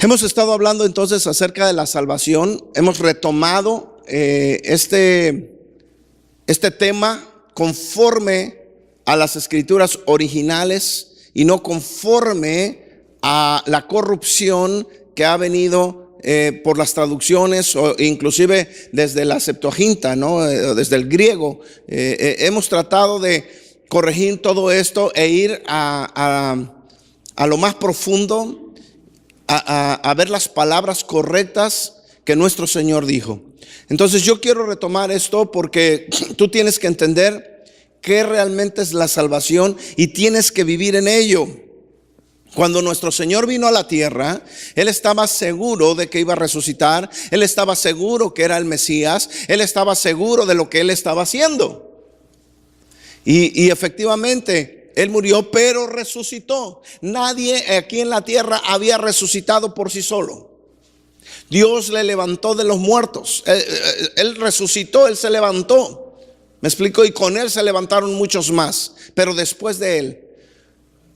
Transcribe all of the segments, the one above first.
Hemos estado hablando entonces acerca de la salvación. Hemos retomado este tema conforme a las escrituras originales y no conforme a la corrupción que ha venido por las traducciones o inclusive desde la Septuaginta, ¿no? Desde el griego. Hemos tratado de corregir todo esto e ir a lo más profundo, a ver las palabras correctas que nuestro Señor dijo. Entonces yo quiero retomar esto porque tú tienes que entender qué realmente es la salvación y tienes que vivir en ello. Cuando nuestro Señor vino a la tierra, Él estaba seguro de que iba a resucitar. Él estaba seguro que era el Mesías. Él estaba seguro de lo que Él estaba haciendo. Y efectivamente Él murió, pero resucitó. Nadie aquí en la tierra había resucitado por sí solo. Dios le levantó de los muertos. Él resucitó, Él se levantó. ¿Me explico? Y con Él se levantaron muchos más, pero después de Él.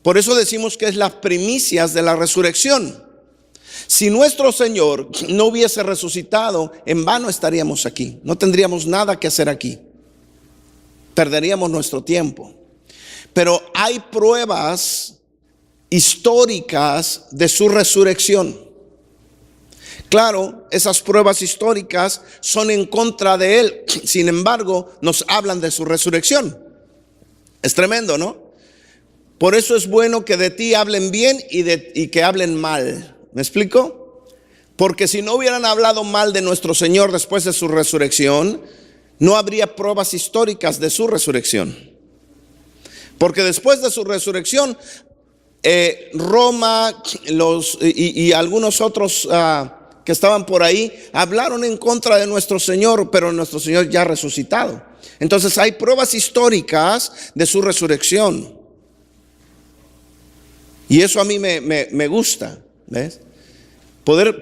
Por eso decimos que es las primicias de la resurrección. Si nuestro Señor no hubiese resucitado, en vano estaríamos aquí. No tendríamos nada que hacer aquí. Perderíamos nuestro tiempo. Pero hay pruebas históricas de su resurrección. Claro, esas pruebas históricas son en contra de Él. Sin embargo, nos hablan de su resurrección. Es tremendo, ¿no? Por eso es bueno que de ti hablen bien y que hablen mal. ¿Me explico? Porque si no hubieran hablado mal de nuestro Señor después de su resurrección, no habría pruebas históricas de su resurrección. Porque después de su resurrección, Roma y algunos otros que estaban por ahí hablaron en contra de nuestro Señor, pero nuestro Señor ya ha resucitado. Entonces hay pruebas históricas de su resurrección. Y eso a mí me gusta, ¿ves? Poder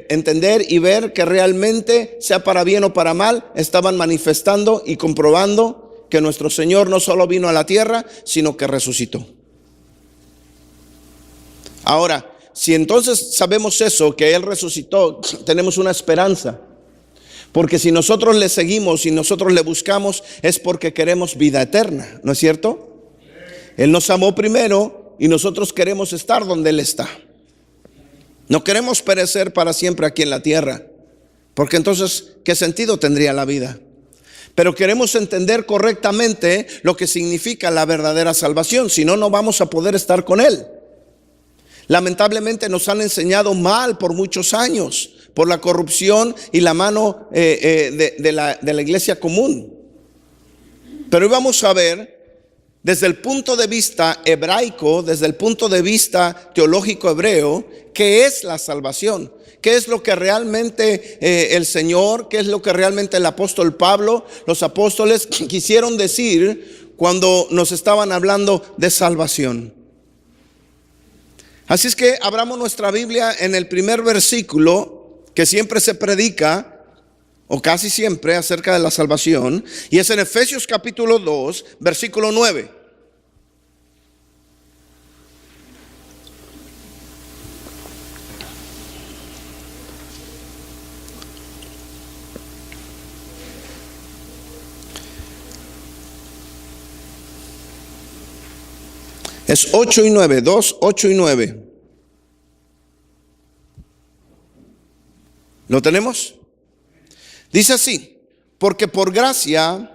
entender y ver que realmente, sea para bien o para mal, estaban manifestando y comprobando que nuestro Señor no solo vino a la tierra, sino que resucitó. Ahora, si entonces sabemos eso, que Él resucitó, tenemos una esperanza. Porque si nosotros le seguimos y nosotros le buscamos, es porque queremos vida eterna, ¿no es cierto? Él nos amó primero y nosotros queremos estar donde Él está. No queremos perecer para siempre aquí en la tierra, porque entonces, ¿qué sentido tendría la vida? Pero queremos entender correctamente lo que significa la verdadera salvación, si no, no vamos a poder estar con Él. Lamentablemente nos han enseñado mal por muchos años, por la corrupción y la mano de la iglesia común. Pero hoy vamos a ver desde el punto de vista hebraico, desde el punto de vista teológico hebreo, qué es la salvación. ¿Qué es lo que realmente el Señor, qué es lo que realmente el apóstol Pablo, los apóstoles quisieron decir cuando nos estaban hablando de salvación? Así es que abramos nuestra Biblia en el primer versículo que siempre se predica, o casi siempre, acerca de la salvación, y es en Efesios capítulo 2, versículo 9. Es 8 y 9, 2, 8 y 9. ¿Lo tenemos? Dice así: porque por gracia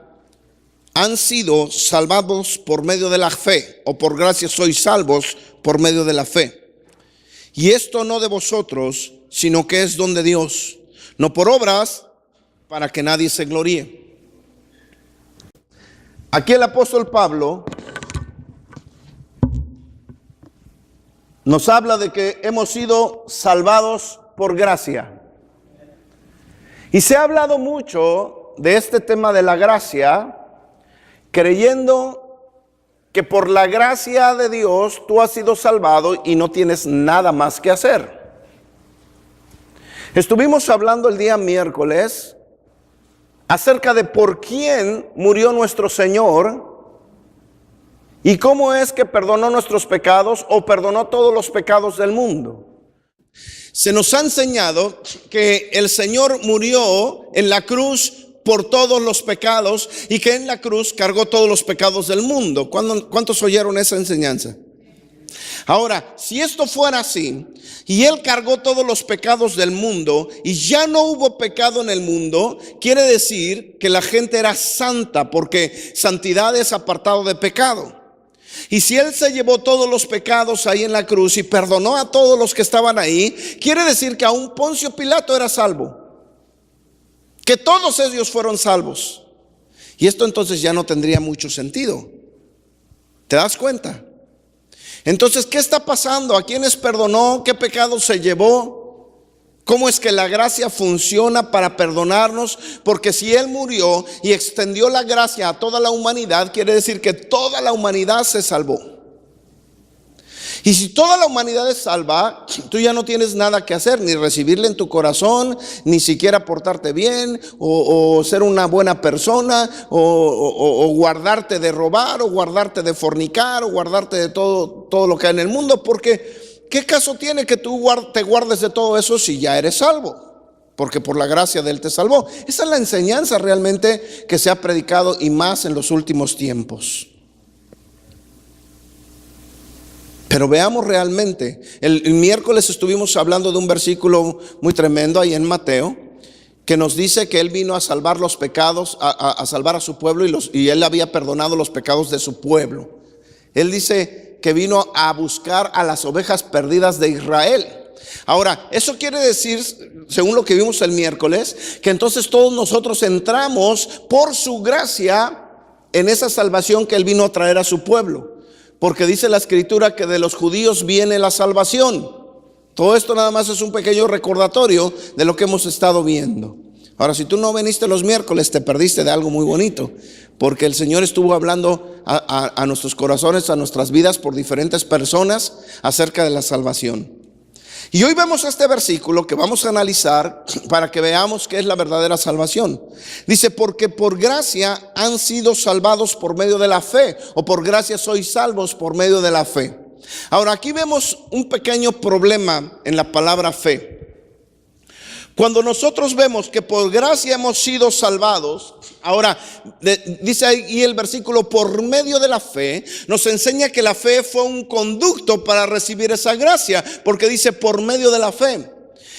han sido salvados por medio de la fe, o por gracia sois salvos por medio de la fe. Y esto no de vosotros, sino que es don de Dios, no por obras, para que nadie se gloríe. Aquí el apóstol Pablo nos habla de que hemos sido salvados por gracia. Y se ha hablado mucho de este tema de la gracia, creyendo que por la gracia de Dios tú has sido salvado y no tienes nada más que hacer. Estuvimos hablando el día miércoles acerca de por quién murió nuestro Señor y cómo es que perdonó nuestros pecados o perdonó todos los pecados del mundo. Se nos ha enseñado que el Señor murió en la cruz por todos los pecados y que en la cruz cargó todos los pecados del mundo. ¿Cuántos oyeron esa enseñanza? Ahora, si esto fuera así y Él cargó todos los pecados del mundo y ya no hubo pecado en el mundo, quiere decir que la gente era santa, porque santidad es apartado de pecado. Y si Él se llevó todos los pecados ahí en la cruz y perdonó a todos los que estaban ahí, quiere decir que aún Poncio Pilato era salvo, que todos ellos fueron salvos. Y esto entonces ya no tendría mucho sentido. ¿Te das cuenta? Entonces, ¿qué está pasando? ¿A quiénes perdonó? ¿Qué pecado se llevó? ¿Cómo es que la gracia funciona para perdonarnos? Porque si Él murió y extendió la gracia a toda la humanidad, quiere decir que toda la humanidad se salvó. Y si toda la humanidad es salva, tú ya no tienes nada que hacer, ni recibirle en tu corazón, ni siquiera portarte bien, o ser una buena persona, o guardarte de robar, o guardarte de fornicar, o guardarte de todo lo que hay en el mundo. Porque ¿qué caso tiene que tú te guardes de todo eso si ya eres salvo? Porque por la gracia de Él te salvó. Esa es la enseñanza realmente que se ha predicado, y más en los últimos tiempos. Pero veamos realmente, el miércoles estuvimos hablando de un versículo muy tremendo ahí en Mateo, que nos dice que Él vino a salvar los pecados, a salvar a su pueblo, y Él había perdonado los pecados de su pueblo. Él dice que vino a buscar a las ovejas perdidas de Israel. Ahora, eso quiere decir, según lo que vimos el miércoles, que entonces todos nosotros entramos por su gracia en esa salvación que Él vino a traer a su pueblo. Porque dice la Escritura que de los judíos viene la salvación. Todo esto nada más es un pequeño recordatorio de lo que hemos estado viendo. Ahora, si tú no viniste los miércoles, te perdiste de algo muy bonito, porque el Señor estuvo hablando a nuestros corazones, a nuestras vidas, por diferentes personas acerca de la salvación. Y hoy vemos este versículo que vamos a analizar para que veamos qué es la verdadera salvación. Dice, porque por gracia han sido salvados por medio de la fe, o por gracia sois salvos por medio de la fe. Ahora, aquí vemos un pequeño problema en la palabra fe. Cuando nosotros vemos que por gracia hemos sido salvados, ahora dice ahí el versículo, por medio de la fe, nos enseña que la fe fue un conducto para recibir esa gracia, porque dice por medio de la fe.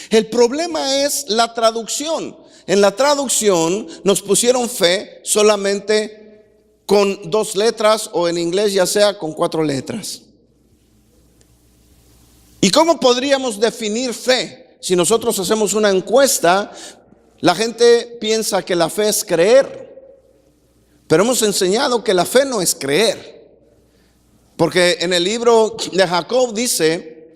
El problema es la traducción. En la traducción nos pusieron fe solamente con 2 letras, o en inglés ya sea con 4 letras. ¿Y cómo podríamos definir fe? Si nosotros hacemos una encuesta, la gente piensa que la fe es creer, pero hemos enseñado que la fe no es creer, porque en el libro de Jacob dice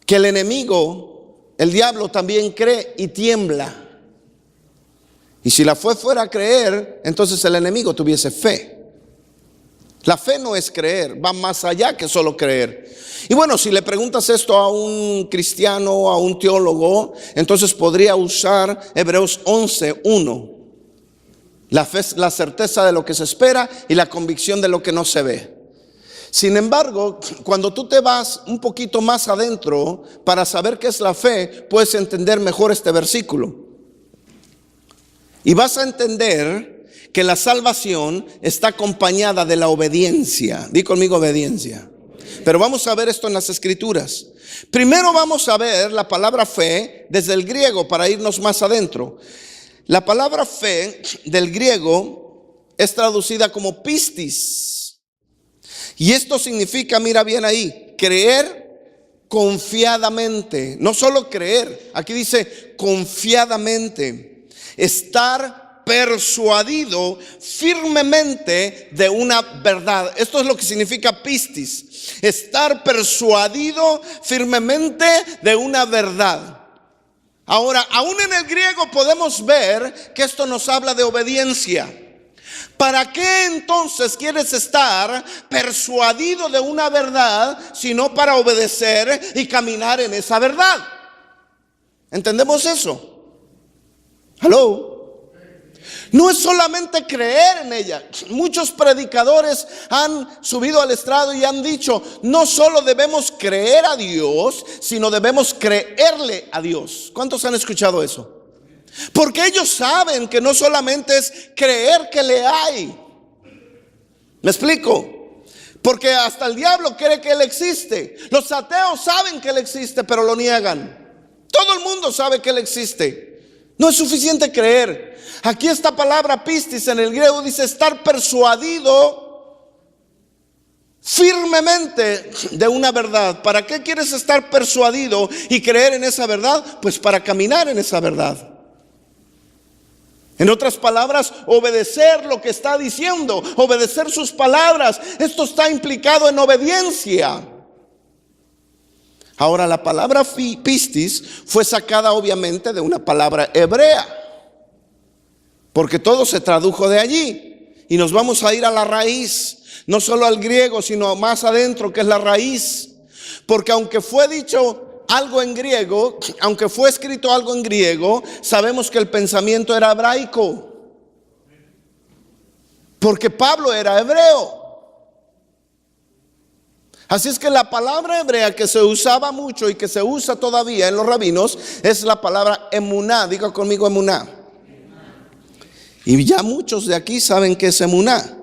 que el enemigo, el diablo, también cree y tiembla. Y si la fe fuera creer, entonces el enemigo tuviese fe. La fe no es creer, va más allá que solo creer. Y bueno, si le preguntas esto a un cristiano, a un teólogo, entonces podría usar Hebreos 11:1. La fe es la certeza de lo que se espera y la convicción de lo que no se ve. Sin embargo, cuando tú te vas un poquito más adentro para saber qué es la fe, puedes entender mejor este versículo. Y vas a entender que la salvación está acompañada de la obediencia. Di conmigo, obediencia. Pero vamos a ver esto en las Escrituras. Primero vamos a ver la palabra fe desde el griego para irnos más adentro. La palabra fe del griego es traducida como pistis. Y esto significa, mira bien ahí, creer confiadamente. No solo creer, aquí dice confiadamente. Estar persuadido firmemente de una verdad. Esto es lo que significa pistis. Estar persuadido firmemente de una verdad. Ahora, aún en el griego podemos ver que esto nos habla de obediencia. ¿Para qué entonces quieres estar persuadido de una verdad sino para obedecer y caminar en esa verdad? ¿Entendemos eso? ¿Aló? No es solamente creer en ella. Muchos predicadores han subido al estrado y han dicho, no solo debemos creer a Dios, sino debemos creerle a Dios. ¿Cuántos han escuchado eso? Porque ellos saben que no solamente es creer que le hay. ¿Me explico? Porque hasta el diablo cree que Él existe. Los ateos saben que Él existe, pero lo niegan. Todo el mundo sabe que Él existe. No es suficiente creer. Aquí esta palabra pistis en el griego dice estar persuadido firmemente de una verdad. ¿Para qué quieres estar persuadido y creer en esa verdad? Pues para caminar en esa verdad. En otras palabras, obedecer lo que está diciendo, obedecer sus palabras. Esto está implicado en obediencia. Ahora, la palabra pistis fue sacada obviamente de una palabra hebrea, porque todo se tradujo de allí. Y nos vamos a ir a la raíz, no solo al griego, sino más adentro, que es la raíz. Porque aunque fue dicho algo en griego, aunque fue escrito algo en griego, sabemos que el pensamiento era hebraico, porque Pablo era hebreo. Así es que la palabra hebrea que se usaba mucho y que se usa todavía en los rabinos es la palabra emuná. Diga conmigo emuná. Y ya muchos de aquí saben que es emuná.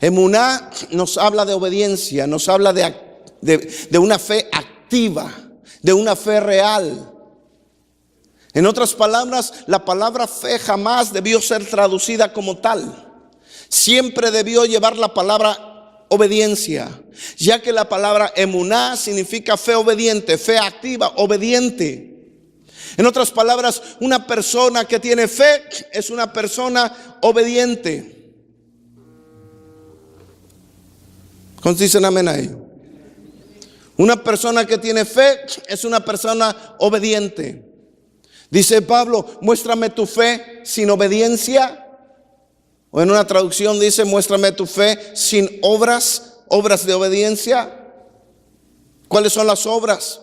Emuná nos habla de obediencia, nos habla de una fe activa, de una fe real. En otras palabras, la palabra fe jamás debió ser traducida como tal. Siempre debió llevar la palabra obediencia, ya que la palabra emuná significa fe obediente, fe activa, obediente. En otras palabras, una persona que tiene fe es una persona obediente. ¿Cuántos dicen amén ahí? Una persona que tiene fe es una persona obediente. Dice Pablo, muéstrame tu fe sin obediencia. O en una traducción dice, muéstrame tu fe sin obras, obras de obediencia. ¿Cuáles son las obras?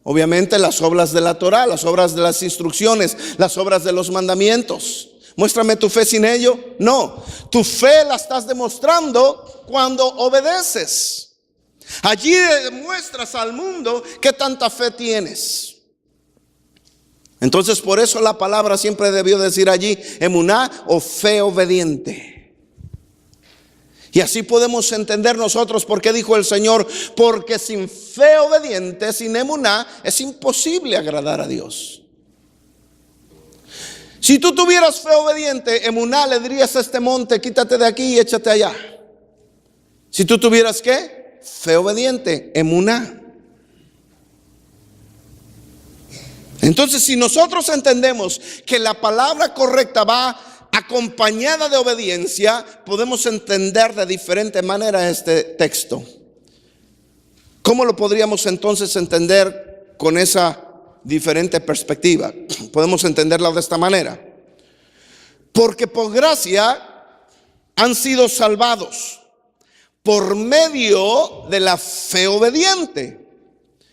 Obviamente las obras de la Torá, las obras de las instrucciones, las obras de los mandamientos. Muéstrame tu fe sin ello. No, tu fe la estás demostrando cuando obedeces. Allí demuestras al mundo qué tanta fe tienes. Entonces por eso la palabra siempre debió decir allí emuná o fe obediente. Y así podemos entender nosotros por qué dijo el Señor, porque sin fe obediente, sin emuná, es imposible agradar a Dios. Si tú tuvieras fe obediente, emuná, le dirías a este monte, quítate de aquí y échate allá. Si tú tuvieras ¿qué? Fe obediente, emuná. Entonces, si nosotros entendemos que la palabra correcta va acompañada de obediencia, podemos entender de diferente manera este texto. ¿Cómo lo podríamos entonces entender con esa diferente perspectiva? Podemos entenderla de esta manera. Porque por gracia han sido salvados por medio de la fe obediente.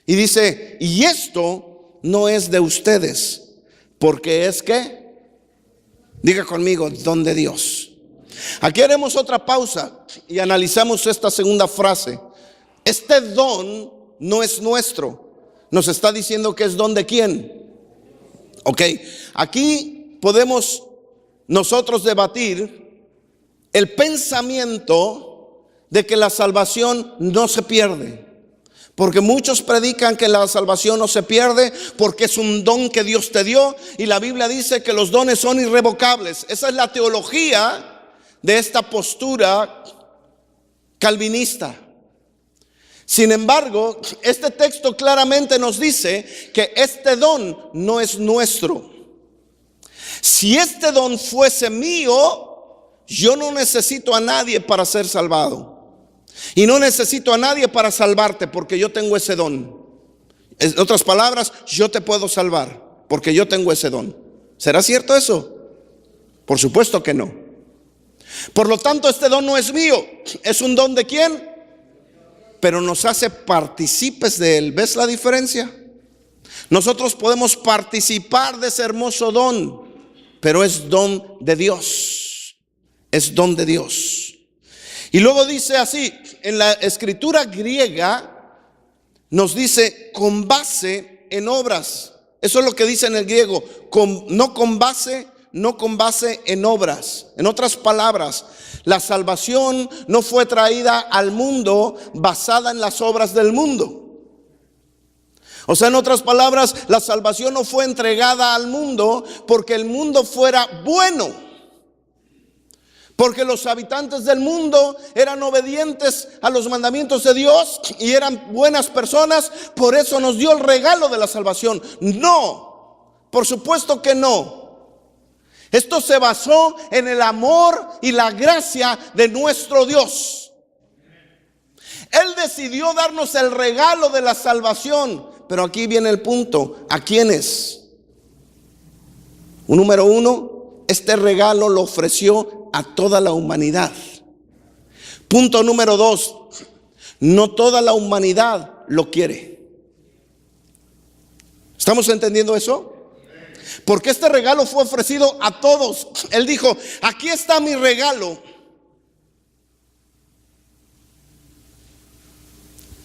Y dice, y esto no es de ustedes, porque es que, diga conmigo, don de Dios. Aquí haremos otra pausa y analizamos esta segunda frase. Este don no es nuestro. Nos está diciendo que es don de quién. Ok, aquí podemos nosotros debatir el pensamiento de que la salvación no se pierde. Porque muchos predican que la salvación no se pierde porque es un don que Dios te dio. Y la Biblia dice que los dones son irrevocables. Esa es la teología de esta postura calvinista. Sin embargo, este texto claramente nos dice que este don no es nuestro. Si este don fuese mío, yo no necesito a nadie para ser salvado. Y no necesito a nadie para salvarte porque yo tengo ese don. En otras palabras, yo te puedo salvar porque yo tengo ese don. ¿Será cierto eso? Por supuesto que no. Por lo tanto, este don no es mío. ¿Es un don de quién? Pero nos hace partícipes de él. ¿Ves la diferencia? Nosotros podemos participar de ese hermoso don, pero es don de Dios. es don de Dios. Y luego dice así, en la escritura griega nos dice con base en obras. Eso es lo que dice en el griego, no con base en obras. En otras palabras, la salvación no fue traída al mundo basada en las obras del mundo. O sea, en otras palabras, la salvación no fue entregada al mundo porque el mundo fuera bueno. Porque los habitantes del mundo eran obedientes a los mandamientos de Dios y eran buenas personas, por eso nos dio el regalo de la salvación. No, por supuesto que no. Esto se basó en el amor y la gracia de nuestro Dios. Él decidió darnos el regalo de la salvación, pero aquí viene el punto, ¿a quiénes? Número uno, este regalo lo ofreció a toda la humanidad. Punto número dos, no toda la humanidad lo quiere. ¿Estamos entendiendo eso? Porque este regalo fue ofrecido a todos. Él dijo, aquí está mi regalo.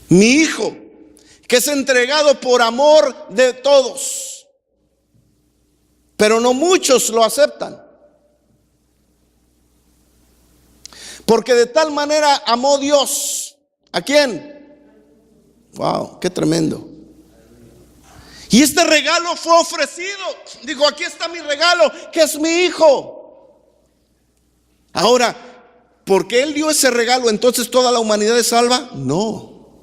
Mi hijo, que es entregado por amor de todos. Pero no muchos lo aceptan. Porque de tal manera amó Dios. ¿A quién? Wow, qué tremendo. Y este regalo fue ofrecido. Dijo, aquí está mi regalo, que es mi hijo. Ahora, ¿por qué Él dio ese regalo? ¿Entonces toda la humanidad es salva? No,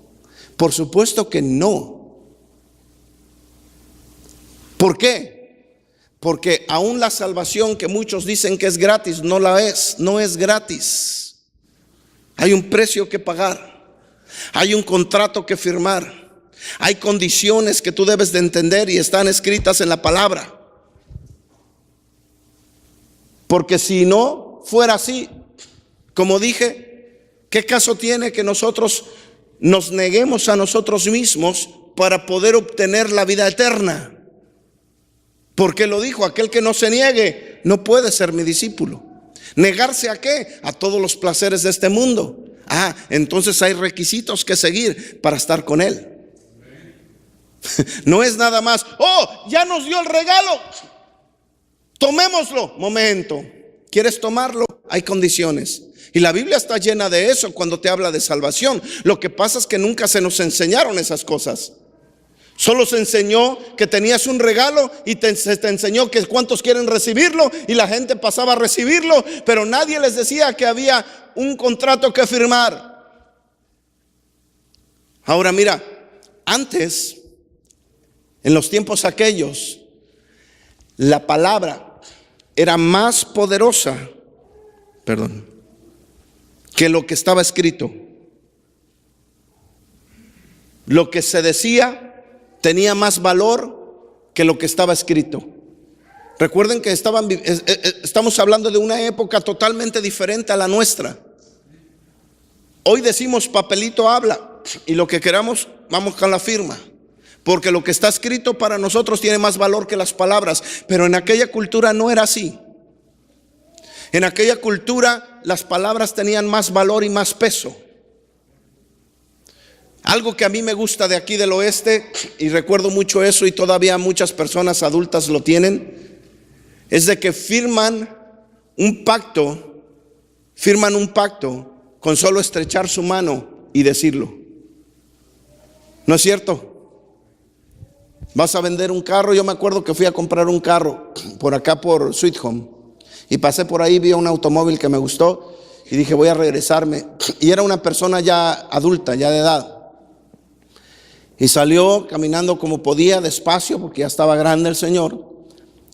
por supuesto que no. ¿Por qué? Porque aún la salvación que muchos dicen que es gratis, no la es, no es gratis. Hay un precio que pagar, hay un contrato que firmar, hay condiciones que tú debes de entender y están escritas en la palabra. Porque si no fuera así, como dije, ¿qué caso tiene que nosotros nos neguemos a nosotros mismos para poder obtener la vida eterna? Porque lo dijo, aquel que no se niegue no puede ser mi discípulo. ¿Negarse a qué? A todos los placeres de este mundo. Entonces hay requisitos que seguir para estar con Él. No es nada más, ya nos dio el regalo, tomémoslo. Momento, ¿quieres tomarlo? Hay condiciones. Y la Biblia está llena de eso cuando te habla de salvación. Lo que pasa es que nunca se nos enseñaron esas cosas. Solo se enseñó que tenías un regalo y se te enseñó que cuántos quieren recibirlo y la gente pasaba a recibirlo, pero nadie les decía que había un contrato que firmar. Ahora mira, antes, en los tiempos aquellos, la palabra era más poderosa, que lo que estaba escrito. Lo que se decía tenía más valor que lo que estaba escrito. Recuerden que estamos hablando de una época totalmente diferente a la nuestra. Hoy decimos papelito habla y lo que queramos vamos con la firma, porque lo que está escrito para nosotros tiene más valor que las palabras. Pero en aquella cultura no era así. En aquella cultura las palabras tenían más valor y más peso. Algo que a mí me gusta de aquí del oeste, y recuerdo mucho eso y todavía muchas personas adultas lo tienen, es de que firman un pacto con solo estrechar su mano y decirlo. ¿No es cierto? Vas a vender un carro. Yo me acuerdo que fui a comprar un carro por acá por Sweet Home y pasé por ahí, vi un automóvil que me gustó y dije voy a regresarme, y era una persona ya adulta, ya de edad. Y salió caminando como podía, despacio, porque ya estaba grande el señor.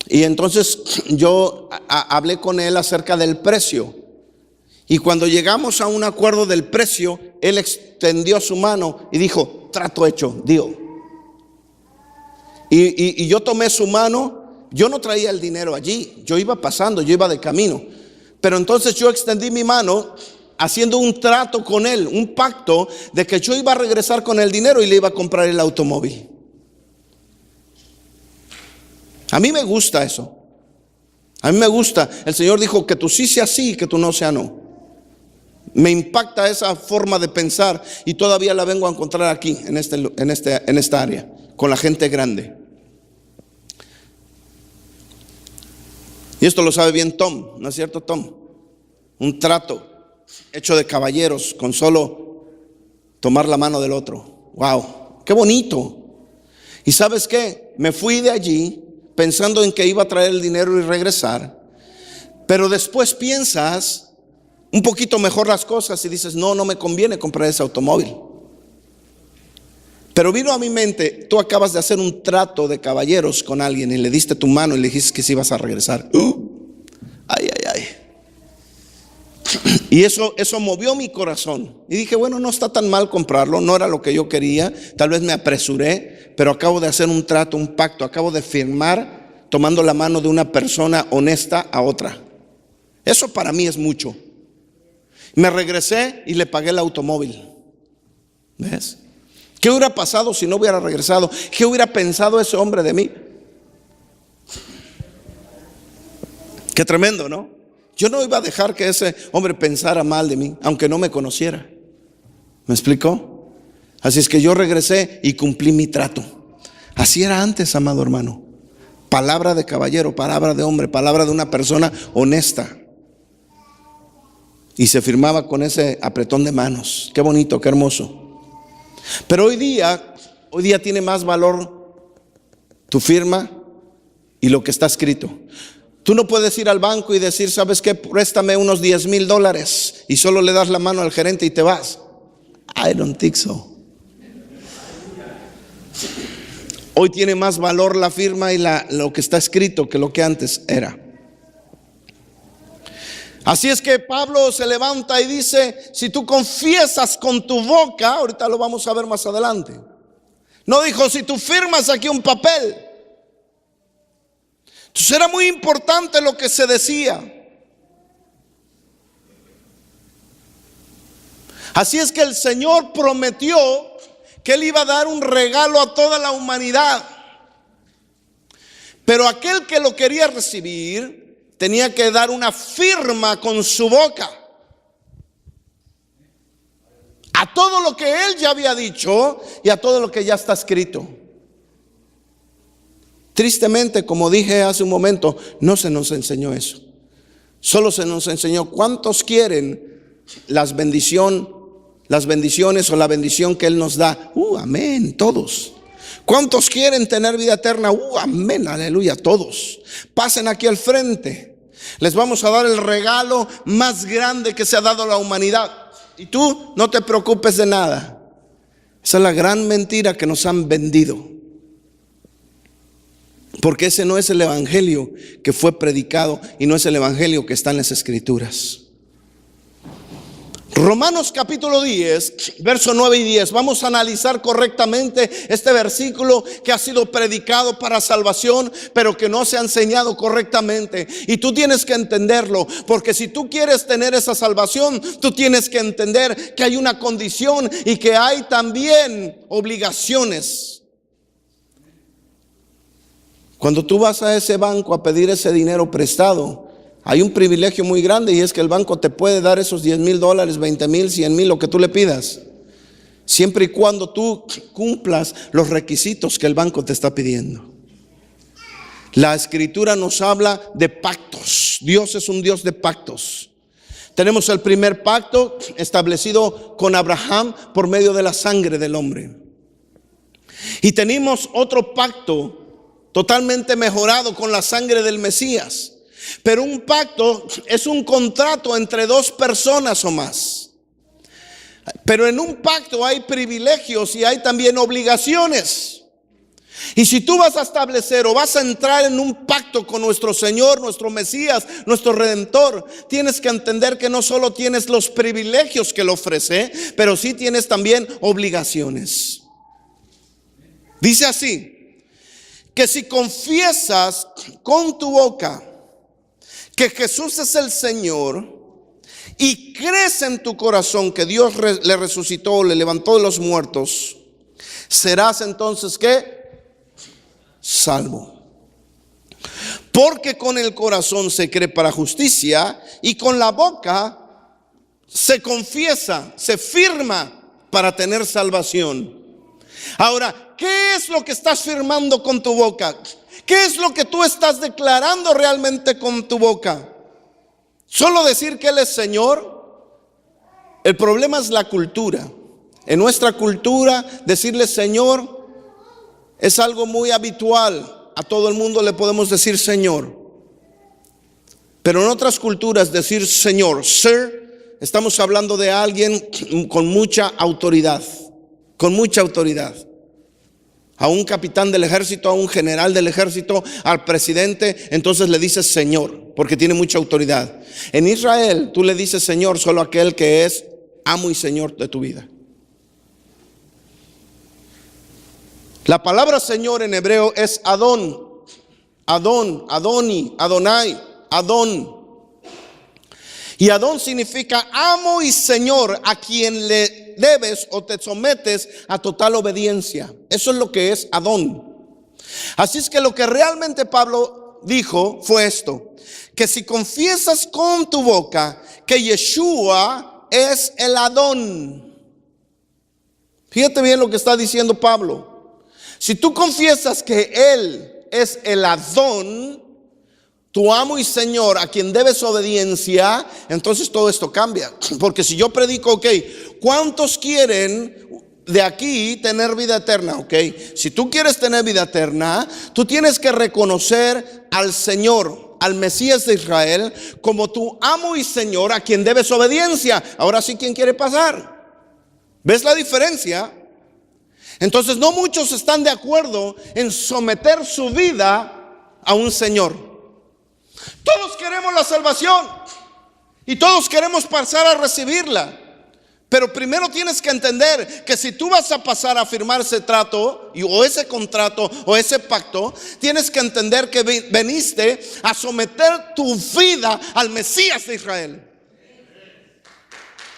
Y entonces yo hablé con él acerca del precio. Y cuando llegamos a un acuerdo del precio, él extendió su mano y dijo, trato hecho, deal. Y yo tomé su mano. Yo no traía el dinero allí, yo iba pasando, yo iba de camino. Pero entonces yo extendí mi mano, haciendo un trato con él, un pacto de que yo iba a regresar con el dinero y le iba a comprar el automóvil. A mí me gusta eso. A mí me gusta. El Señor dijo que tú sí seas sí y que tú no seas no. Me impacta esa forma de pensar y todavía la vengo a encontrar aquí, en esta área, con la gente grande. Y esto lo sabe bien Tom, ¿no es cierto, Tom? Un trato hecho de caballeros con solo tomar la mano del otro. ¡Wow! ¡Qué bonito! Y ¿sabes qué? Me fui de allí pensando en que iba a traer el dinero y regresar. Pero después piensas un poquito mejor las cosas y dices, no me conviene comprar ese automóvil. Pero vino a mi mente, tú acabas de hacer un trato de caballeros con alguien y le diste tu mano y le dijiste que sí ibas a regresar. Ay. Y eso movió mi corazón. Y dije, bueno, no está tan mal comprarlo, no era lo que yo quería, tal vez me apresuré, pero acabo de hacer un trato, un pacto, acabo de firmar tomando la mano de una persona honesta a otra. Eso para mí es mucho. Me regresé y le pagué el automóvil. ¿Ves? ¿Qué hubiera pasado si no hubiera regresado? ¿Qué hubiera pensado ese hombre de mí? Qué tremendo, ¿no? Yo no iba a dejar que ese hombre pensara mal de mí, aunque no me conociera. ¿Me explicó? Así es que yo regresé y cumplí mi trato. Así era antes, amado hermano. Palabra de caballero, palabra de hombre, palabra de una persona honesta. Y se firmaba con ese apretón de manos. Qué bonito, qué hermoso. Pero hoy día tiene más valor tu firma y lo que está escrito. Tú no puedes ir al banco y decir, ¿sabes qué? Préstame unos $10,000 y solo le das la mano al gerente y te vas. I don't think so. Hoy tiene más valor la firma y lo que está escrito que lo que antes era. Así es que Pablo se levanta y dice, si tú confiesas con tu boca, ahorita lo vamos a ver más adelante. No dijo, si tú firmas aquí un papel. Entonces era muy importante lo que se decía. Así es que el Señor prometió que Él iba a dar un regalo a toda la humanidad. Pero aquel que lo quería recibir tenía que dar una firma con su boca a todo lo que Él ya había dicho y a todo lo que ya está escrito. Tristemente, como dije hace un momento, no se nos enseñó eso. Solo se nos enseñó cuántos quieren las bendiciones o la bendición que Él nos da. Amén, todos. ¿Cuántos quieren tener vida eterna? Amén, aleluya, todos. Pasen aquí al frente. Les vamos a dar el regalo más grande que se ha dado a la humanidad. Y tú no te preocupes de nada. Esa es la gran mentira que nos han vendido. Porque ese no es el evangelio que fue predicado y no es el evangelio que está en las escrituras. Romanos capítulo 10, verso 9 y 10. Vamos a analizar correctamente este versículo que ha sido predicado para salvación, pero que no se ha enseñado correctamente. Y tú tienes que entenderlo, porque si tú quieres tener esa salvación, tú tienes que entender que hay una condición y que hay también obligaciones. Cuando tú vas a ese banco a pedir ese dinero prestado, hay un privilegio muy grande y es que el banco te puede dar esos $10,000, $20,000, $100,000, lo que tú le pidas, siempre y cuando tú cumplas los requisitos que el banco te está pidiendo. La escritura nos habla de pactos. Dios es un Dios de pactos. Tenemos el primer pacto establecido con Abraham por medio de la sangre del hombre. Y tenemos otro pacto totalmente mejorado con la sangre del Mesías. Pero un pacto es un contrato entre dos personas o más. Pero en un pacto hay privilegios y hay también obligaciones. Y si tú vas a establecer o vas a entrar en un pacto con nuestro Señor, nuestro Mesías, nuestro Redentor, tienes que entender que no solo tienes los privilegios que Él ofrece, pero sí tienes también obligaciones. Dice así, que si confiesas con tu boca que Jesús es el Señor y crees en tu corazón que Dios le resucitó, le levantó de los muertos, serás entonces ¿qué? Salvo. Porque con el corazón se cree para justicia y con la boca se confiesa, se firma para tener salvación. Ahora, ¿qué es lo que estás firmando con tu boca? ¿Qué es lo que tú estás declarando realmente con tu boca? ¿Solo decir que Él es Señor? El problema es la cultura. En nuestra cultura, decirle Señor es algo muy habitual. A todo el mundo le podemos decir Señor. Pero en otras culturas decir Señor, Sir, estamos hablando de alguien con mucha autoridad. Con mucha autoridad. A un capitán del ejército, a un general del ejército, al presidente, entonces le dices Señor, porque tiene mucha autoridad. En Israel tú le dices Señor solo a aquel que es amo y Señor de tu vida. La palabra Señor en hebreo es Adón, Adón, Adoni, Adonai, Adón. Y Adón significa amo y Señor a quien le debes o te sometes a total obediencia. Eso es lo que es Adón. Así es que lo que realmente Pablo dijo fue esto: que si confiesas con tu boca que Yeshua es el Adón. Fíjate bien lo que está diciendo Pablo. Si tú confiesas que Él es el Adón, tu amo y Señor a quien debes obediencia, entonces todo esto cambia. Porque si yo predico, ok, ¿cuántos quieren de aquí tener vida eterna? Ok, si tú quieres tener vida eterna, tú tienes que reconocer al Señor, al Mesías de Israel, como tu amo y Señor a quien debes obediencia. Ahora sí, ¿quién quiere pasar? ¿Ves la diferencia? Entonces no muchos están de acuerdo en someter su vida a un Señor. Todos queremos la salvación y todos queremos pasar a recibirla. Pero primero tienes que entender que si tú vas a pasar a firmar ese trato o ese contrato o ese pacto, tienes que entender que veniste a someter tu vida al Mesías de Israel.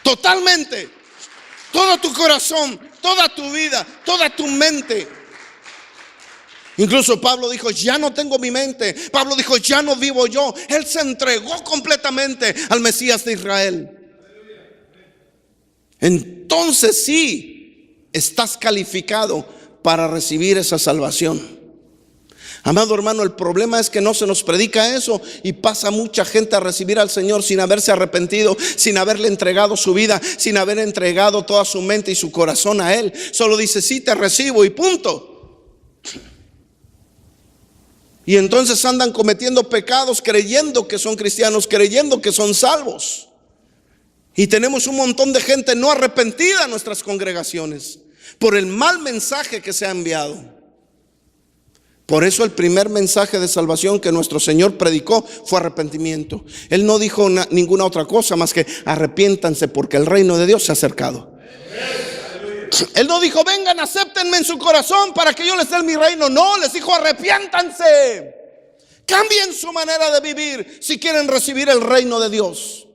Totalmente. Todo tu corazón, toda tu vida, toda tu mente. Incluso Pablo dijo, ya no tengo mi mente. Pablo dijo, ya no vivo yo. Él se entregó completamente al Mesías de Israel. Entonces sí, estás calificado para recibir esa salvación. Amado hermano, el problema es que no se nos predica eso y pasa mucha gente a recibir al Señor sin haberse arrepentido, sin haberle entregado su vida, sin haber entregado toda su mente y su corazón a Él. Solo dice, sí, te recibo y punto. Y entonces andan cometiendo pecados creyendo que son cristianos, creyendo que son salvos. Y tenemos un montón de gente no arrepentida en nuestras congregaciones por el mal mensaje que se ha enviado. Por eso el primer mensaje de salvación que nuestro Señor predicó fue arrepentimiento. Él no dijo ninguna otra cosa más que arrepiéntanse porque el reino de Dios se ha acercado. Él no dijo vengan, acéptenme en su corazón para que yo les dé mi reino. No, les dijo arrepiéntanse. Cambien su manera de vivir si quieren recibir el reino de Dios.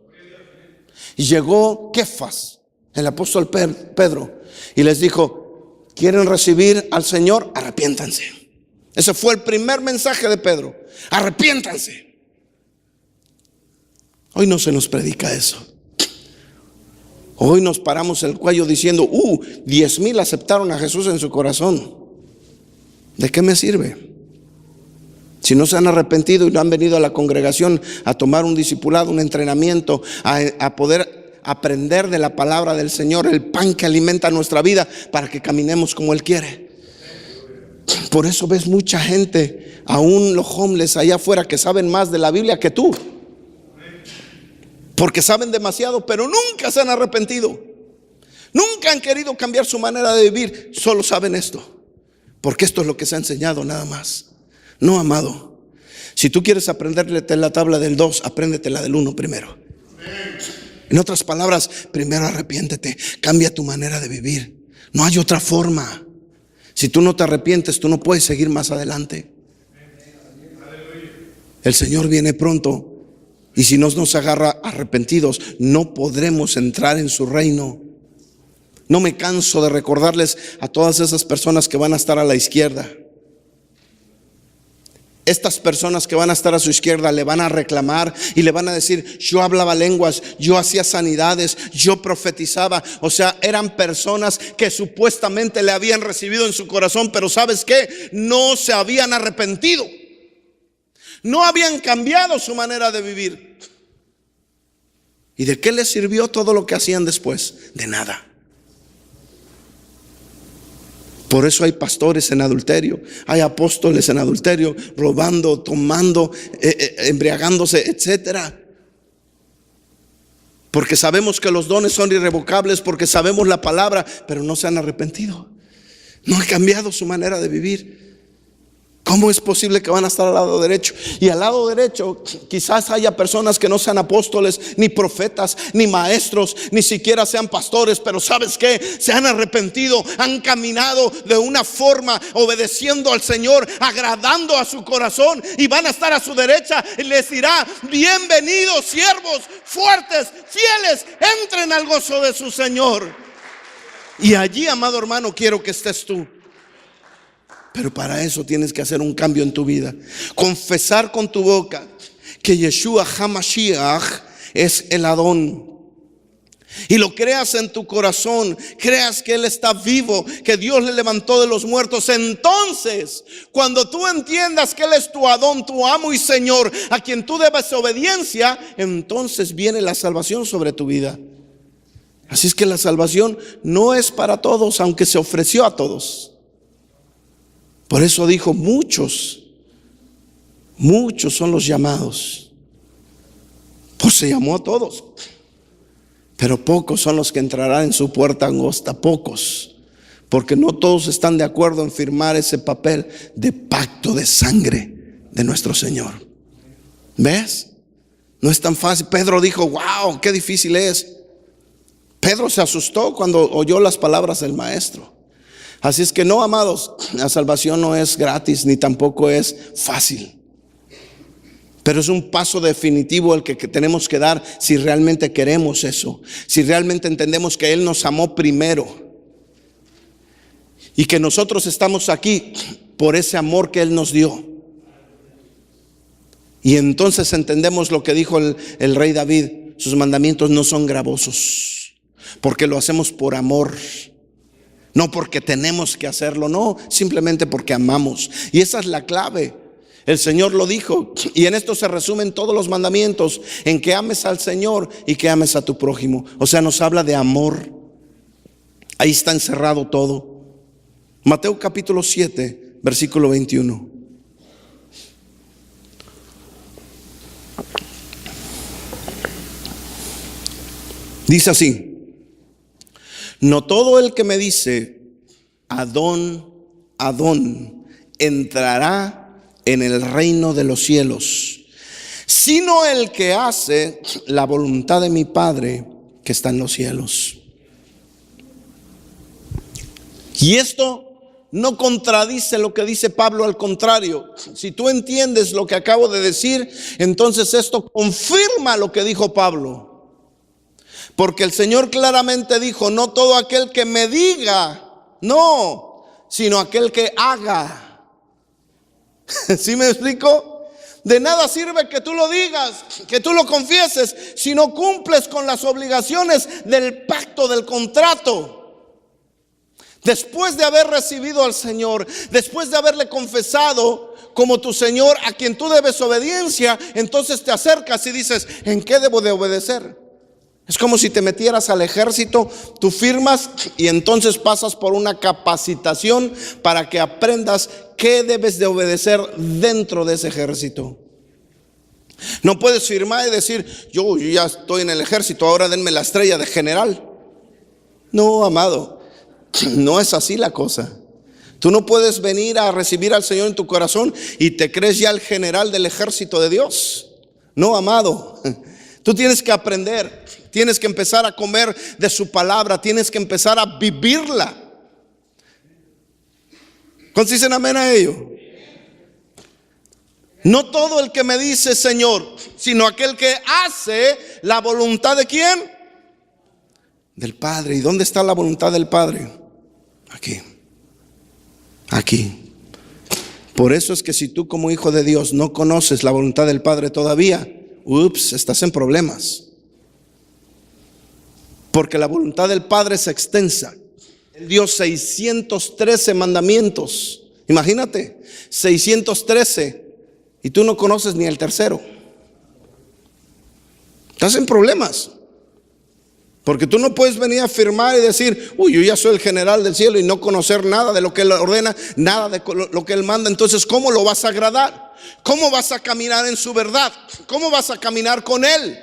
Y llegó Kefas, el apóstol Pedro, y les dijo, ¿quieren recibir al Señor? Arrepiéntanse. Ese fue el primer mensaje de Pedro. Arrepiéntanse. Hoy no se nos predica eso. Hoy nos paramos el cuello diciendo 10,000 aceptaron a Jesús en su corazón. ¿De qué me sirve? Si no se han arrepentido y no han venido a la congregación a tomar un discipulado, un entrenamiento, a poder aprender de la palabra del Señor, el pan que alimenta nuestra vida para que caminemos como Él quiere. Por eso ves mucha gente, aún los homeless allá afuera, que saben más de la Biblia que tú. Porque saben demasiado, pero nunca se han arrepentido. Nunca han querido cambiar su manera de vivir. Solo saben esto. Porque esto es lo que se ha enseñado nada más. No, amado. Si tú quieres aprenderte la tabla del 2, apréndete la del 1 primero. En otras palabras, primero arrepiéntete. Cambia tu manera de vivir. No hay otra forma. Si tú no te arrepientes, tú no puedes seguir más adelante. El Señor viene pronto y si no nos agarra arrepentidos, no podremos entrar en su reino. No me canso de recordarles a todas esas personas que van a estar a la izquierda. estas personas que van a estar a su izquierda le van a reclamar y le van a decir: yo hablaba lenguas, yo hacía sanidades, yo profetizaba. O sea, eran personas que supuestamente le habían recibido en su corazón, pero ¿sabes qué? No se habían arrepentido, no habían cambiado su manera de vivir. ¿Y de qué les sirvió todo lo que hacían después? De nada. Por eso hay pastores en adulterio, hay apóstoles en adulterio, robando, tomando, embriagándose, etcétera. Porque sabemos que los dones son irrevocables, porque sabemos la palabra, pero no se han arrepentido, no han cambiado su manera de vivir. ¿Cómo es posible que van a estar al lado derecho? Y al lado derecho quizás haya personas que no sean apóstoles, ni profetas, ni maestros, ni siquiera sean pastores, pero ¿sabes qué? Se han arrepentido, han caminado de una forma, obedeciendo al Señor, agradando a su corazón, y van a estar a su derecha y les dirá: bienvenidos siervos fuertes, fieles, entren al gozo de su Señor. Y allí, amado hermano, quiero que estés tú. Pero para eso tienes que hacer un cambio en tu vida. Confesar con tu boca que Yeshua HaMashiach es el Adón, y lo creas en tu corazón, creas que Él está vivo, que Dios le levantó de los muertos. Entonces, cuando tú entiendas que Él es tu Adón, tu amo y Señor, a quien tú debes obediencia, entonces viene la salvación sobre tu vida. Así es que la salvación no es para todos, aunque se ofreció a todos. Por eso dijo: muchos son los llamados. Pues se llamó a todos, pero pocos son los que entrarán en su puerta angosta. Pocos, porque no todos están de acuerdo en firmar ese papel de pacto de sangre de nuestro Señor. ¿Ves? No es tan fácil. Pedro dijo: wow, qué difícil es. Pedro se asustó cuando oyó las palabras del maestro. Así es que no, amados, la salvación no es gratis, ni tampoco es fácil, pero es un paso definitivo el que tenemos que dar si realmente queremos eso, si realmente entendemos que Él nos amó primero y que nosotros estamos aquí por ese amor que Él nos dio. Y entonces entendemos lo que dijo el rey David: sus mandamientos no son gravosos, porque lo hacemos por amor. No porque tenemos que hacerlo, no, simplemente porque amamos. Y esa es la clave. El Señor lo dijo, y en esto se resumen todos los mandamientos: en que ames al Señor y que ames a tu prójimo. O sea, nos habla de amor. Ahí está encerrado todo. Mateo capítulo 7, versículo 21. Dice así: no todo el que me dice Adón, Adón, entrará en el reino de los cielos, sino el que hace la voluntad de mi Padre que está en los cielos. Y esto no contradice lo que dice Pablo, al contrario. Si tú entiendes lo que acabo de decir, entonces esto confirma lo que dijo Pablo. Porque el Señor claramente dijo: no todo aquel que me diga, no, sino aquel que haga. ¿Sí me explico? De nada sirve que tú lo digas, que tú lo confieses, si no cumples con las obligaciones del pacto, del contrato. Después de haber recibido al Señor, después de haberle confesado como tu Señor, a quien tú debes obediencia, entonces te acercas y dices: ¿en qué debo de obedecer? Es como si te metieras al ejército, tú firmas y entonces pasas por una capacitación para que aprendas qué debes de obedecer dentro de ese ejército. No puedes firmar y decir: yo ya estoy en el ejército, ahora denme la estrella de general. No, amado, no es así la cosa. Tú no puedes venir a recibir al Señor en tu corazón y te crees ya el general del ejército de Dios. No, amado, tú tienes que aprender. Tienes que empezar a comer de su palabra. Tienes que empezar a vivirla. ¿Cuántos dicen amén a ello? No todo el que me dice Señor, sino aquel que hace la voluntad de ¿quién? Del Padre. ¿Y dónde está la voluntad del Padre? Aquí. Aquí. Por eso es que si tú como hijo de Dios no conoces la voluntad del Padre todavía, estás en problemas. Porque la voluntad del Padre es extensa. Él dio 613 mandamientos. Imagínate, 613 y tú no conoces ni el tercero. Estás en problemas. Porque tú no puedes venir a afirmar y decir, yo ya soy el general del cielo, y no conocer nada de lo que Él ordena, nada de lo que Él manda. Entonces, ¿cómo lo vas a agradar? ¿Cómo vas a caminar en su verdad? ¿Cómo vas a caminar con Él?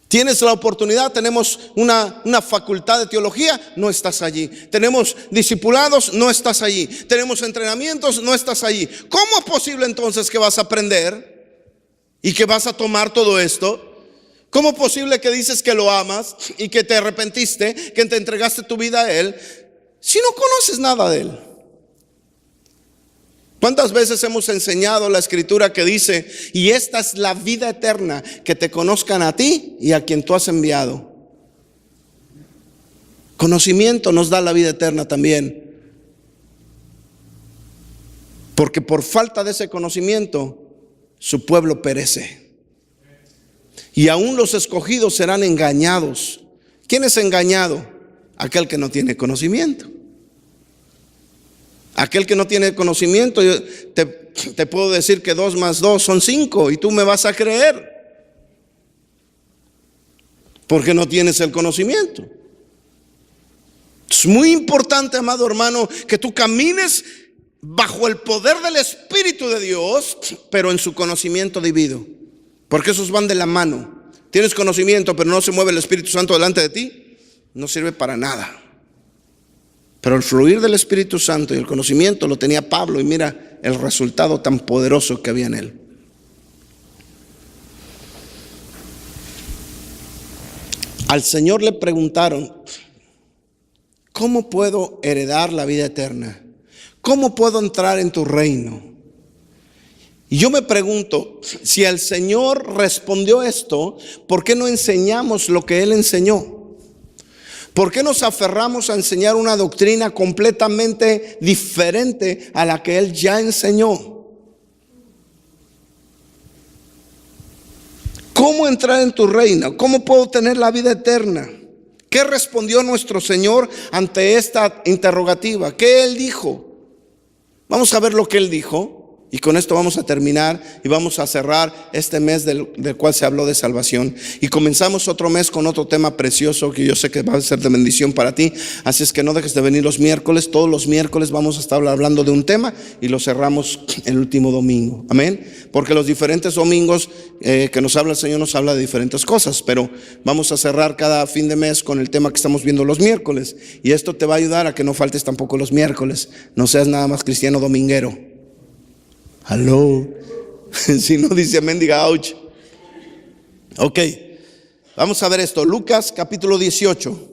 Tienes la oportunidad, tenemos una facultad de teología, no estás allí. Tenemos discipulados, no estás allí. Tenemos entrenamientos, no estás allí. ¿Cómo es posible entonces que vas a aprender y que vas a tomar todo esto? ¿Cómo es posible que dices que lo amas y que te arrepentiste, que te entregaste tu vida a Él, si no conoces nada de Él? ¿Cuántas veces hemos enseñado la escritura que dice, y esta es la vida eterna, que te conozcan a ti y a quien tú has enviado? Conocimiento nos da la vida eterna también. Porque por falta de ese conocimiento, su pueblo perece. Y aún los escogidos serán engañados. ¿Quién es engañado? Aquel que no tiene conocimiento. Aquel que no tiene conocimiento, yo te puedo decir que 2 más 2 son 5 y tú me vas a creer. Porque no tienes el conocimiento. Es muy importante, amado hermano, que tú camines bajo el poder del Espíritu de Dios, pero en su conocimiento divino. Porque esos van de la mano. Tienes conocimiento, pero no se mueve el Espíritu Santo delante de ti, no sirve para nada. Pero el fluir del Espíritu Santo y el conocimiento lo tenía Pablo, y mira el resultado tan poderoso que había en él. Al Señor le preguntaron, ¿cómo puedo heredar la vida eterna? ¿Cómo puedo entrar en tu reino? Y yo me pregunto, si el Señor respondió esto, ¿por qué no enseñamos lo que Él enseñó? ¿Por qué nos aferramos a enseñar una doctrina completamente diferente a la que Él ya enseñó? ¿Cómo entrar en tu reino? ¿Cómo puedo tener la vida eterna? ¿Qué respondió nuestro Señor ante esta interrogativa? ¿Qué Él dijo? Vamos a ver lo que Él dijo. Y con esto vamos a terminar y vamos a cerrar este mes del cual se habló de salvación. Y comenzamos otro mes con otro tema precioso que yo sé que va a ser de bendición para ti. Así es que no dejes de venir los miércoles. Todos los miércoles vamos a estar hablando de un tema y lo cerramos el último domingo. Amén. Porque los diferentes domingos que nos habla el Señor nos habla de diferentes cosas. Pero vamos a cerrar cada fin de mes con el tema que estamos viendo los miércoles. Y esto te va a ayudar a que no faltes tampoco los miércoles. No seas nada más cristiano dominguero. Aló. Si no dice amén, diga ouch. Ok, vamos a ver esto. Lucas capítulo 18.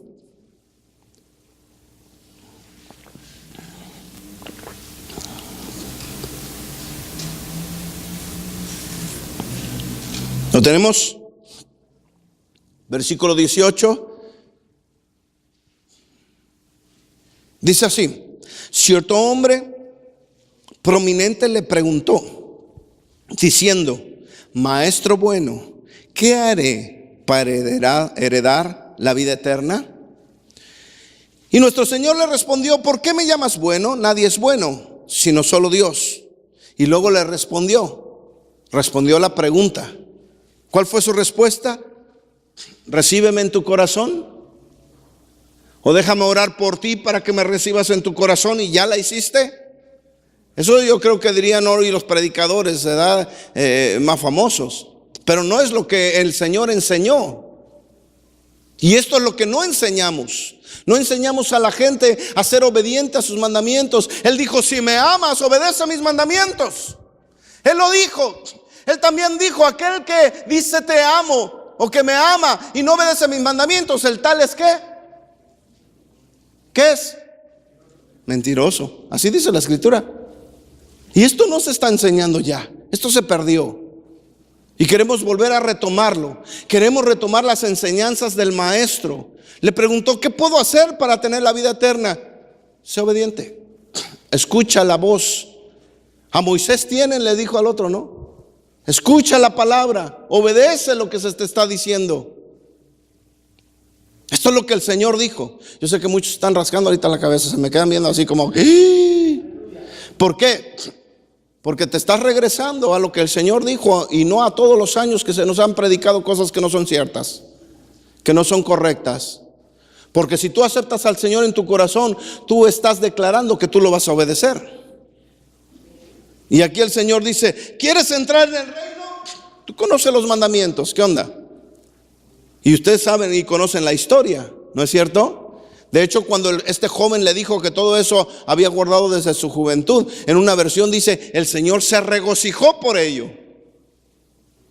¿Lo tenemos? Versículo 18. Dice así: cierto hombre prominente le preguntó, diciendo, maestro bueno, ¿qué haré para heredar la vida eterna? Y nuestro Señor le respondió, ¿por qué me llamas bueno? Nadie es bueno, sino solo Dios. Y luego le respondió la pregunta. ¿Cuál fue su respuesta? ¿Recíbeme en tu corazón? ¿O déjame orar por ti para que me recibas en tu corazón y ya la hiciste? Eso yo creo que dirían hoy los predicadores, ¿verdad? Más famosos. Pero no es lo que el Señor enseñó. Y esto es lo que no enseñamos. No enseñamos a la gente a ser obediente a sus mandamientos. Él dijo, si me amas, obedece a mis mandamientos. Él lo dijo. Él también dijo, aquel que dice te amo o que me ama y no obedece a mis mandamientos, el tal es ¿qué? ¿Qué es? Mentiroso. Así dice la Escritura. Y esto no se está enseñando ya. Esto se perdió. Y queremos volver a retomarlo. Queremos retomar las enseñanzas del maestro. Le preguntó, ¿qué puedo hacer para tener la vida eterna? Sé obediente. Escucha la voz. A Moisés tienen, le dijo al otro, ¿no? Escucha la palabra, obedece lo que se te está diciendo. Esto es lo que el Señor dijo. Yo sé que muchos están rascando ahorita la cabeza, se me quedan viendo así como, ¿eh? ¿Por qué? Porque te estás regresando a lo que el Señor dijo y no a todos los años que se nos han predicado cosas que no son ciertas, que no son correctas. Porque si tú aceptas al Señor en tu corazón, tú estás declarando que tú lo vas a obedecer. Y aquí el Señor dice, ¿quieres entrar en el reino? Tú conoces los mandamientos, ¿qué onda? Y ustedes saben y conocen la historia, ¿no es cierto? De hecho, cuando este joven le dijo que todo eso había guardado desde su juventud, en una versión dice, el Señor se regocijó por ello.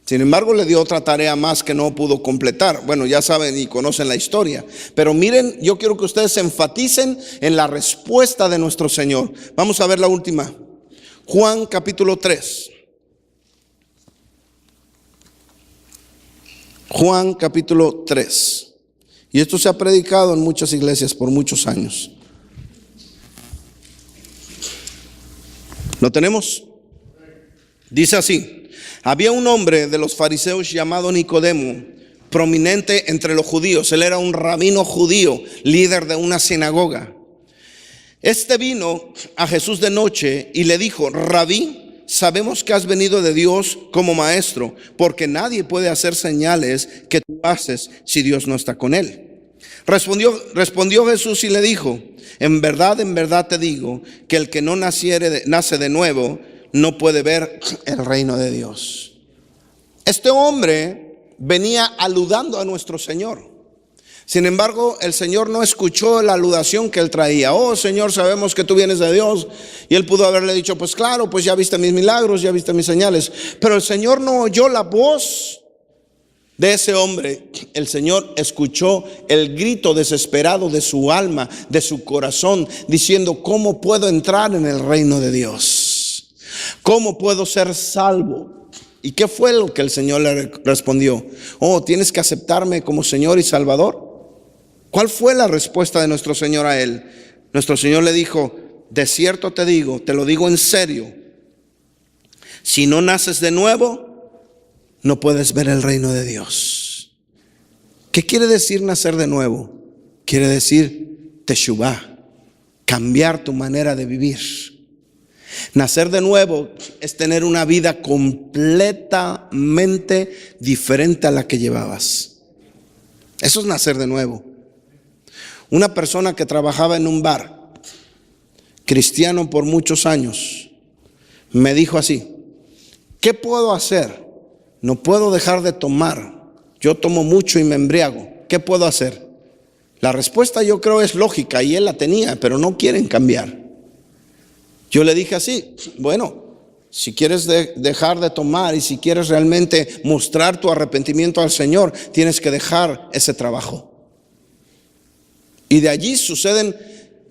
Sin embargo, le dio otra tarea más que no pudo completar. Bueno, ya saben y conocen la historia. Pero miren, yo quiero que ustedes se enfaticen en la respuesta de nuestro Señor. Vamos a ver la última. Juan capítulo 3. Juan capítulo 3. Y esto se ha predicado en muchas iglesias por muchos años. ¿Lo tenemos? Dice así: había un hombre de los fariseos llamado Nicodemo, prominente entre los judíos. Él era un rabino judío, líder de una sinagoga. Este vino a Jesús de noche y le dijo: Rabí, sabemos que has venido de Dios como maestro, porque nadie puede hacer señales que tú haces si Dios no está con él. Respondió Jesús y le dijo: en verdad te digo que el que no nace de nuevo no puede ver el reino de Dios. Este hombre venía aludando a nuestro Señor. Sin embargo, el Señor no escuchó la aludación que él traía. Oh Señor, sabemos que tú vienes de Dios. Y él pudo haberle dicho, pues claro, pues ya viste mis milagros, ya viste mis señales. Pero el Señor no oyó la voz de ese hombre. El Señor escuchó el grito desesperado de su alma, de su corazón, diciendo: ¿cómo puedo entrar en el reino de Dios? ¿Cómo puedo ser salvo? ¿Y qué fue lo que el Señor le respondió? Oh, ¿tienes que aceptarme como Señor y Salvador? ¿Cuál fue la respuesta de nuestro Señor a él? Nuestro Señor le dijo: de cierto te digo, te lo digo en serio, si no naces de nuevo, no puedes ver el reino de Dios. ¿Qué quiere decir nacer de nuevo? Quiere decir teshuvá, cambiar tu manera de vivir. Nacer de nuevo es tener una vida completamente diferente a la que llevabas. Eso es nacer de nuevo. Una persona que trabajaba en un bar, cristiano por muchos años, me dijo así: ¿qué puedo hacer? No puedo dejar de tomar. Yo tomo mucho y me embriago. ¿Qué puedo hacer? La respuesta, yo creo, es lógica y él la tenía, pero no quieren cambiar. Yo le dije así: bueno, si quieres dejar de tomar y si quieres realmente mostrar tu arrepentimiento al Señor, tienes que dejar ese trabajo. Y de allí suceden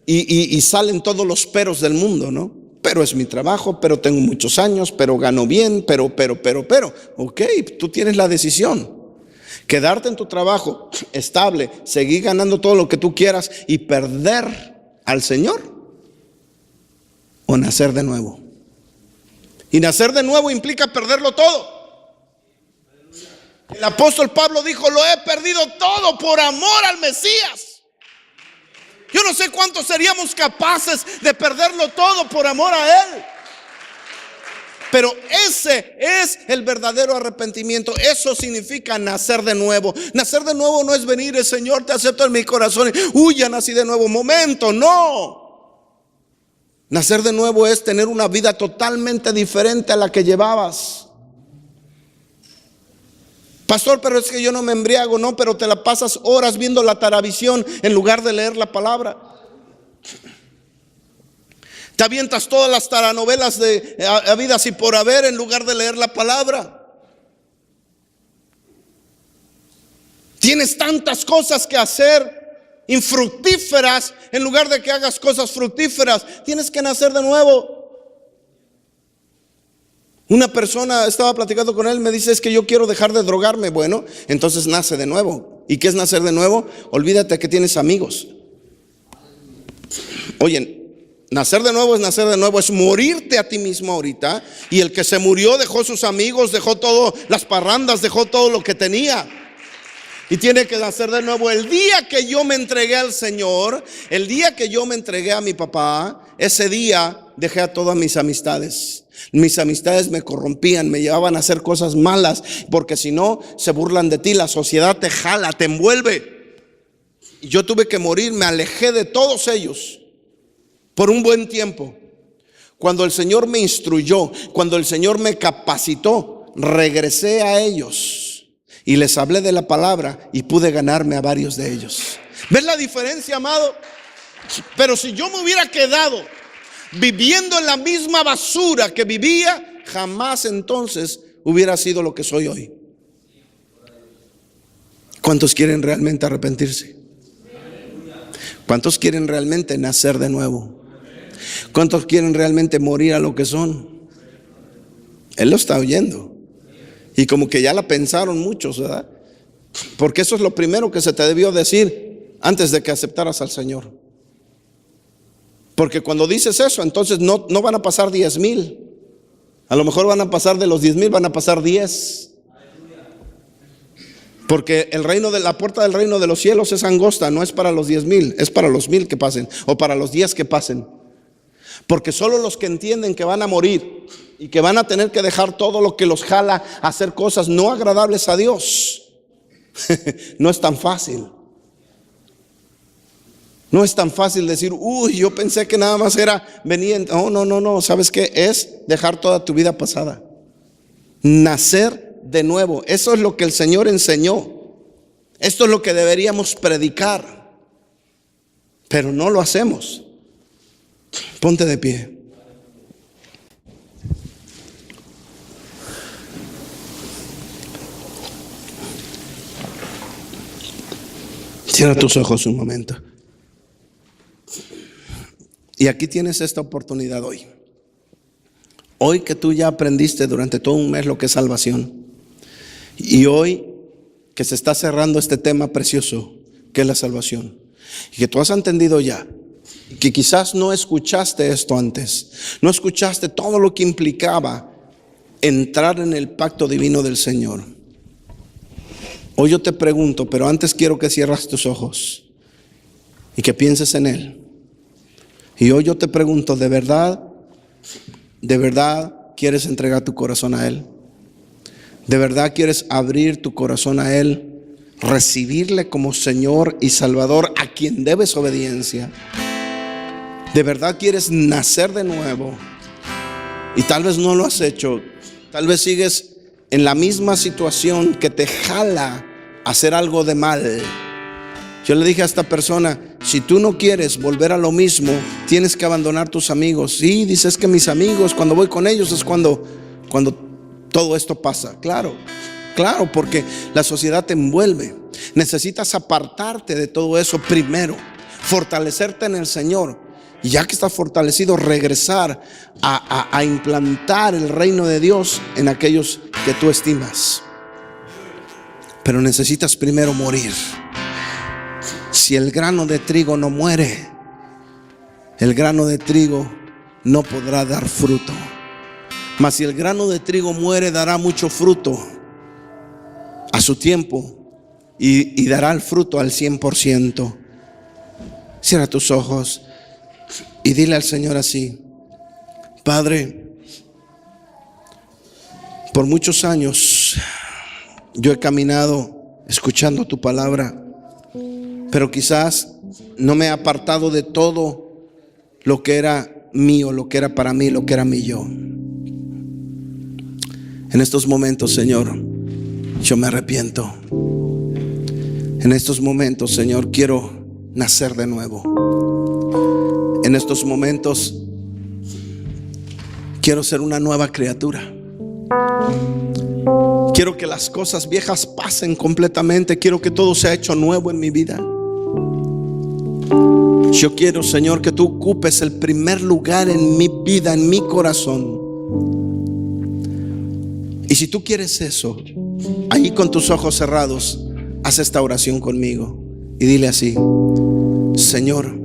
y salen todos los peros del mundo, ¿no? Pero es mi trabajo, pero tengo muchos años, pero gano bien, pero. Ok, tú tienes la decisión. Quedarte en tu trabajo estable, seguir ganando todo lo que tú quieras y perder al Señor, o nacer de nuevo. Y nacer de nuevo implica perderlo todo. El apóstol Pablo dijo: lo he perdido todo por amor al Mesías. Yo no sé cuántos seríamos capaces de perderlo todo por amor a Él. Pero ese es el verdadero arrepentimiento. Eso significa nacer de nuevo. Nacer de nuevo no es venir: el Señor, te acepto en mi corazón, ya nací de nuevo. Momento, no. Nacer de nuevo es tener una vida totalmente diferente a la que llevabas. Pastor, pero es que yo no me embriago. No, pero te la pasas horas viendo la taravisión en lugar de leer la palabra. Te avientas todas las taranovelas de habidas y por haber en lugar de leer la palabra. Tienes tantas cosas que hacer infructíferas en lugar de que hagas cosas fructíferas. Tienes que nacer de nuevo. Una persona, estaba platicando con él, me dice: es que yo quiero dejar de drogarme. Bueno, entonces nace de nuevo. ¿Y qué es nacer de nuevo? Olvídate que tienes amigos. Oye, Nacer de nuevo es nacer de nuevo, es morirte a ti mismo ahorita. Y el que se murió dejó sus amigos, dejó todo, las parrandas, dejó todo lo que tenía. Y tiene que nacer de nuevo. El día que yo me entregué al Señor, el día que yo me entregué a mi papá, ese día dejé a todas mis amistades. Mis amistades me corrompían, me llevaban a hacer cosas malas, porque si no, se burlan de ti, la sociedad te jala, te envuelve. Y yo tuve que morir, me alejé de todos ellos por un buen tiempo. Cuando el Señor me instruyó, cuando el Señor me capacitó, regresé a ellos y les hablé de la palabra y pude ganarme a varios de ellos. ¿Ves la diferencia, amado? Pero si yo me hubiera quedado viviendo en la misma basura que vivía, jamás entonces hubiera sido lo que soy hoy. ¿Cuántos quieren realmente arrepentirse? ¿Cuántos quieren realmente nacer de nuevo? ¿Cuántos quieren realmente morir a lo que son? Él lo está oyendo. Y como que ya la pensaron muchos, ¿verdad? Porque eso es lo primero que se te debió decir antes de que aceptaras al Señor. Porque cuando dices eso, entonces no van a pasar 10,000. A lo mejor van a pasar de los 10,000, van a pasar 10. Porque la puerta del reino de los cielos es angosta, no es para los 10,000, es para los 1,000 que pasen, o para los 10 que pasen. Porque solo los que entienden que van a morir y que van a tener que dejar todo lo que los jala a hacer cosas no agradables a Dios. No es tan fácil. No es tan fácil decir, yo pensé que nada más era venir. No, ¿sabes qué? Es dejar toda tu vida pasada. Nacer de nuevo. Eso es lo que el Señor enseñó. Esto es lo que deberíamos predicar. Pero no lo hacemos. Ponte de pie. Cierra tus ojos un momento. Y aquí tienes esta oportunidad hoy. Hoy que tú ya aprendiste durante todo un mes lo que es salvación. Y hoy que se está cerrando este tema precioso que es la salvación. Y que tú has entendido ya. Y que quizás no escuchaste esto antes. No escuchaste todo lo que implicaba entrar en el pacto divino del Señor. Hoy yo te pregunto, pero antes quiero que cierres tus ojos y que pienses en Él. Y hoy yo te pregunto, ¿de verdad quieres entregar tu corazón a Él? ¿De verdad quieres abrir tu corazón a Él? Recibirle como Señor y Salvador a quien debes obediencia. ¿De verdad quieres nacer de nuevo? Y tal vez no lo has hecho. Tal vez sigues en la misma situación que te jala a hacer algo de mal. Yo le dije a esta persona, si tú no quieres volver a lo mismo, tienes que abandonar tus amigos. Sí, dices que mis amigos, cuando voy con ellos es cuando todo esto pasa. Claro, porque la sociedad te envuelve. Necesitas apartarte de todo eso primero, fortalecerte en el Señor. Y ya que estás fortalecido, regresar a implantar el reino de Dios en aquellos que tú estimas. Pero necesitas primero morir. Si el grano de trigo no muere, el grano de trigo no podrá dar fruto. Mas si el grano de trigo muere, dará mucho fruto a su tiempo y dará el fruto al 100%. Cierra tus ojos y dile al Señor así: Padre, por muchos años yo he caminado escuchando tu palabra, pero quizás no me he apartado de todo lo que era mío, lo que era para mí, lo que era mi yo. En estos momentos, Señor, yo me arrepiento. En estos momentos, Señor, quiero nacer de nuevo. En estos momentos quiero ser una nueva criatura. Quiero que las cosas viejas pasen completamente. Quiero que todo sea hecho nuevo en mi vida. Yo quiero, Señor, que tú ocupes el primer lugar en mi vida, en mi corazón. Y si tú quieres eso, ahí con tus ojos cerrados, haz esta oración conmigo y dile así: Señor,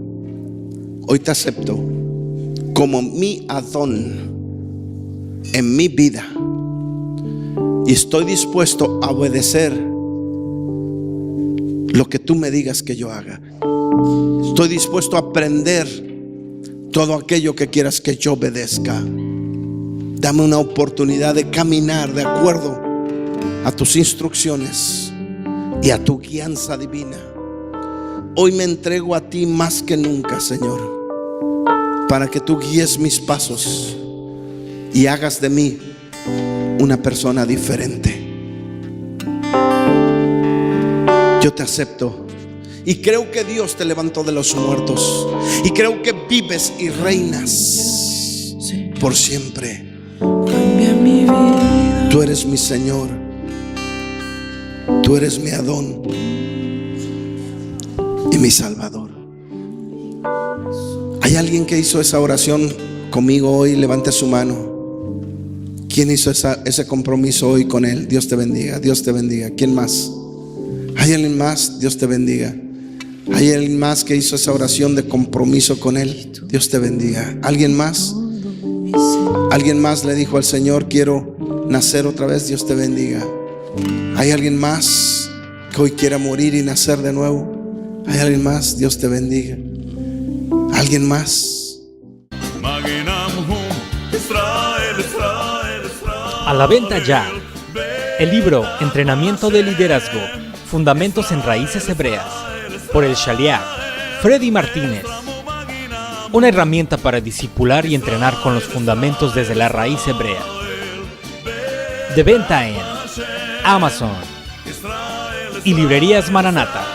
hoy te acepto como mi Adón en mi vida, y estoy dispuesto a obedecer lo que tú me digas que yo haga. Estoy dispuesto a aprender todo aquello que quieras que yo obedezca. Dame una oportunidad de caminar de acuerdo a tus instrucciones y a tu guianza divina. Hoy me entrego a ti más que nunca, Señor, para que tú guíes mis pasos y hagas de mí una persona diferente. Yo te acepto y creo que Dios te levantó de los muertos, y creo que vives y reinas por siempre. Tú eres mi Señor, tú eres mi Adón y mi Salvador. ¿Hay alguien que hizo esa oración conmigo hoy? Levante su mano. ¿Quién hizo ese compromiso hoy con Él? Dios te bendiga, Dios te bendiga. ¿Quién más? ¿Hay alguien más? Dios te bendiga. ¿Hay alguien más que hizo esa oración de compromiso con Él? Dios te bendiga. ¿Alguien más? ¿Alguien más le dijo al Señor, quiero nacer otra vez? Dios te bendiga. ¿Hay alguien más que hoy quiera morir y nacer de nuevo? ¿Hay alguien más? Dios te bendiga. ¿Alguien más? A la venta ya el libro Entrenamiento de Liderazgo, Fundamentos en Raíces Hebreas, por el Shaliach Freddy Martínez. Una herramienta para discipular y entrenar con los fundamentos desde la raíz hebrea. De venta en Amazon y librerías Maranata.